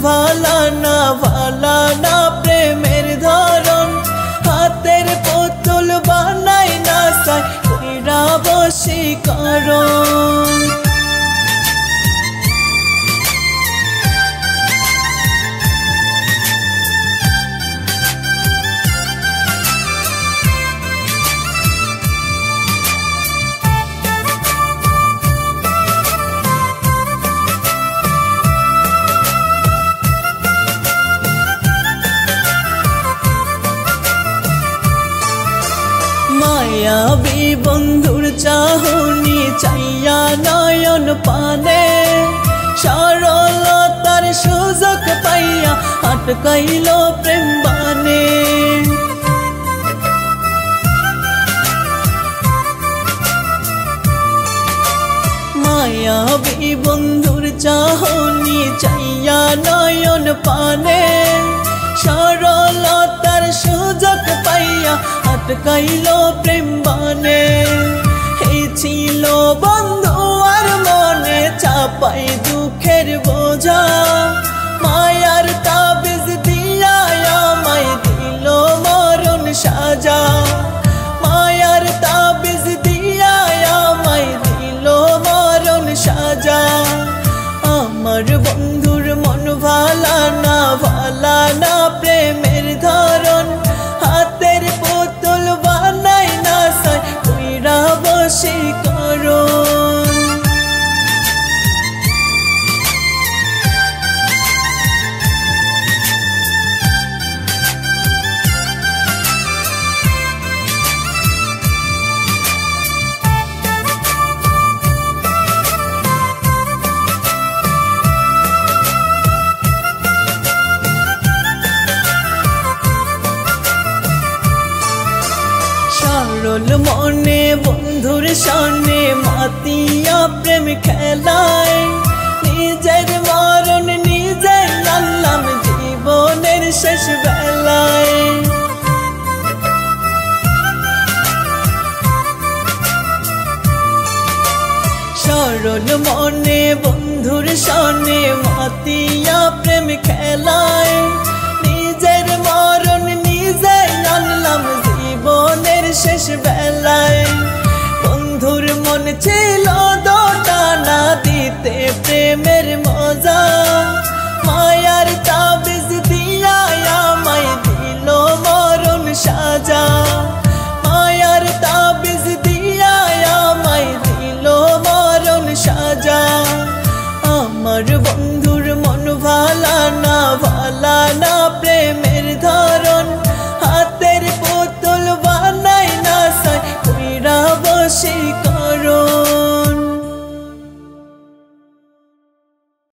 ভালা না প্রেমের ধরন হাতের পুতুল বানাই না সাই কইরা বশীকরণ মায়াবী বন্ধুর চাহনি চাইয়া নয়ন পানে সরলতার সুযোগ পাইয়া আটকাইল প্রেম বানে মায়াবী বন্ধুর চাহনি চাইয়া নয়ন পানে সরলতার সুযোগ পাইয়া আটকাইল প্রেম বানে এই ছিল বন্ধু আর মনে চাপাই দুঃখের বোঝা মায়ার তাবিজ দিয়া আমায় দিল মরণ সাজা মায়ার তাবিজ দিয়া আমায় দিল মরণ সাজা আমার বন্ধুর মন ভালা না প্রেমের ধরন হাতের পুতুল বানাই না সাই কইরা বশীকরণ সরল মনে বন্ধুর সামনে মাতিয়া প্রেম খেলায় নিজের মরণ নিজে জানলাম জীবনের শেষ বেলায় সরল মনে বন্ধুর সামনে মাতিয়া প্রেম খেলায় নিজের মরণ নিজে জানলাম জীবনের শেষ বেলায় বন্ধুর মন ছিল দোটানা দিতে প্রেমের মজা মায়ার তাবিজ দিয়া আমায় দিল মরণ সাজা মায়ার তাবিজ দিয়া আমায় দিল মরণ সাজা আমার বন্ধুর মন ভালা না প্রেমের ধরন হাতের পুতুল বানাই না সাই কইরা বশীকরণ